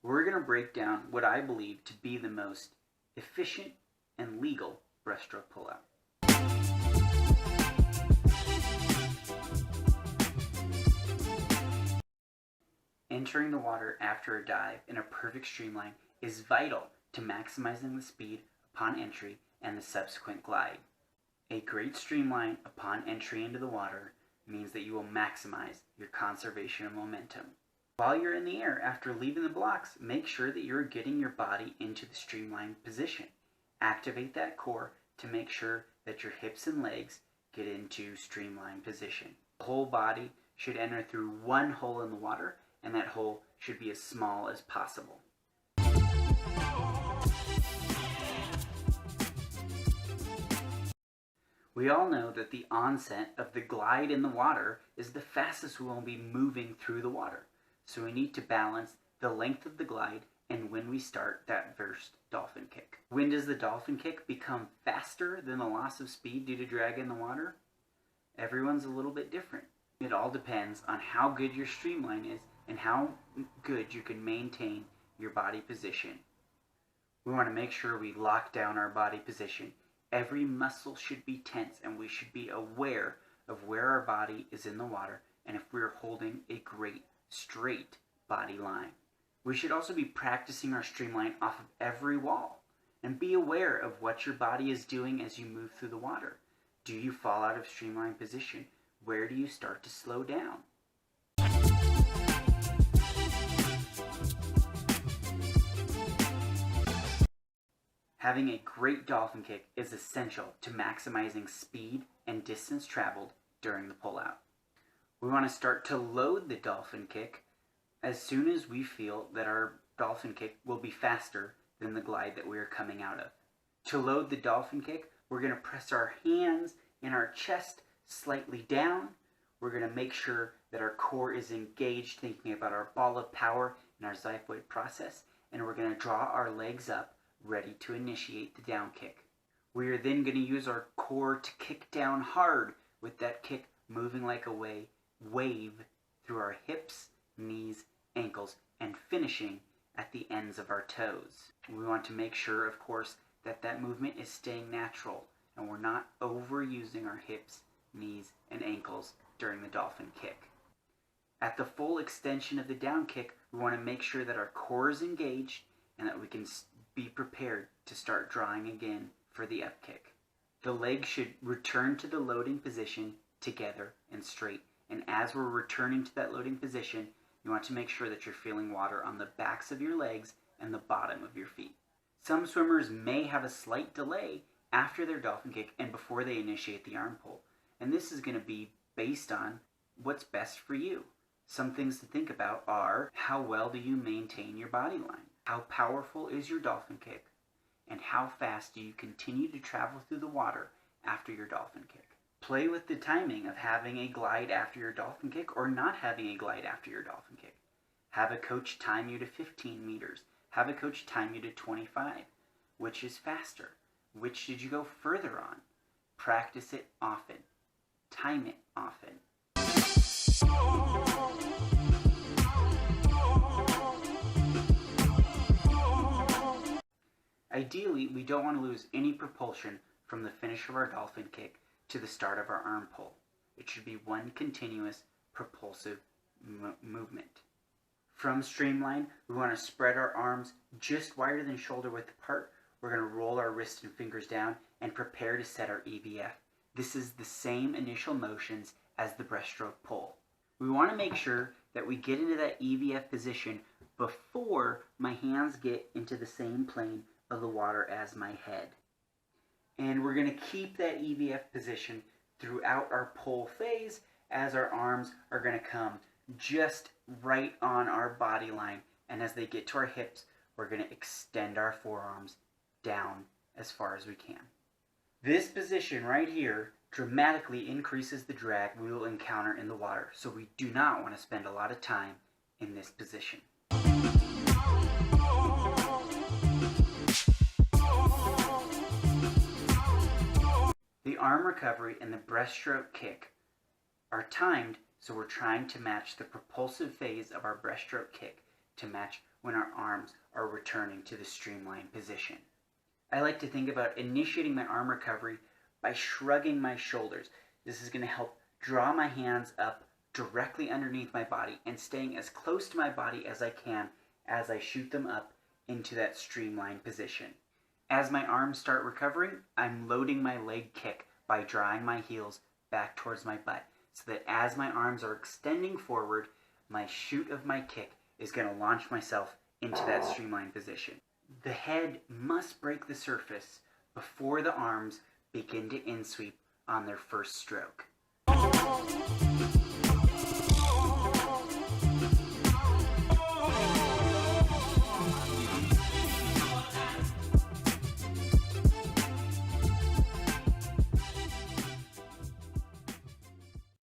We're going to break down what I believe to be the most efficient and legal breaststroke pullout. Entering the water after a dive in a perfect streamline is vital to maximizing the speed upon entry and the subsequent glide. A great streamline upon entry into the water means that you will maximize your conservation of momentum. While you're in the air after leaving the blocks, make sure that you're getting your body into the streamlined position. Activate that core to make sure that your hips and legs get into streamlined position. The whole body should enter through one hole in the water, and that hole should be as small as possible. We all know that the onset of the glide in the water is the fastest we will be moving through the water. So we need to balance the length of the glide and when we start that first dolphin kick. When does the dolphin kick become faster than the loss of speed due to drag in the water? Everyone's a little bit different. It all depends on how good your streamline is and how good you can maintain your body position. We want to make sure we lock down our body position. Every muscle should be tense, and we should be aware of where our body is in the water and if we're holding a great straight body line. We should also be practicing our streamline off of every wall and be aware of what your body is doing as you move through the water. Do you fall out of streamline position? Where do you start to slow down? Having a great dolphin kick is essential to maximizing speed and distance traveled during the pullout. We want to start to load the dolphin kick as soon as we feel that our dolphin kick will be faster than the glide that we are coming out of. To load the dolphin kick, we're going to press our hands and our chest slightly down. We're going to make sure that our core is engaged, thinking about our ball of power and our xiphoid process, and we're going to draw our legs up, ready to initiate the down kick. We are then going to use our core to kick down hard, with that kick moving like a wave through our hips, knees, ankles, and finishing at the ends of our toes. We want to make sure, of course, that that movement is staying natural and we're not overusing our hips, knees, and ankles during the dolphin kick. At the full extension of the down kick, we want to make sure that our core is engaged and that we can be prepared to start drawing again for the up kick. The legs should return to the loading position together and straight. And as we're returning to that loading position, you want to make sure that you're feeling water on the backs of your legs and the bottom of your feet. Some swimmers may have a slight delay after their dolphin kick and before they initiate the arm pull. And this is going to be based on what's best for you. Some things to think about are, how well do you maintain your body line? How powerful is your dolphin kick? And how fast do you continue to travel through the water after your dolphin kick? Play with the timing of having a glide after your dolphin kick or not having a glide after your dolphin kick. Have a coach time you to 15 meters. Have a coach time you to 25. Which is faster? Which did you go further on? Practice it often. Time it often. Ideally, we don't want to lose any propulsion from the finish of our dolphin kick to the start of our arm pull. It should be one continuous propulsive movement. From streamline, we want to spread our arms just wider than shoulder width apart. We're going to roll our wrists and fingers down and prepare to set our EVF. This is the same initial motions as the breaststroke pull. We want to make sure that we get into that EVF position before my hands get into the same plane of the water as my head. And we're going to keep that EVF position throughout our pull phase, as our arms are going to come just right on our body line. And as they get to our hips, we're going to extend our forearms down as far as we can. This position right here dramatically increases the drag we will encounter in the water, so we do not want to spend a lot of time in this position. arm recovery and the breaststroke kick are timed, so we're trying to match the propulsive phase of our breaststroke kick to match when our arms are returning to the streamlined position. I like to think about initiating my arm recovery by shrugging my shoulders. This is going to help draw my hands up directly underneath my body and staying as close to my body as I can as I shoot them up into that streamlined position. As my arms start recovering, I'm loading my leg kick by drawing my heels back towards my butt so that as my arms are extending forward, my shoot of my kick is going to launch myself into that streamlined position. The head must break the surface before the arms begin to in-sweep on their first stroke.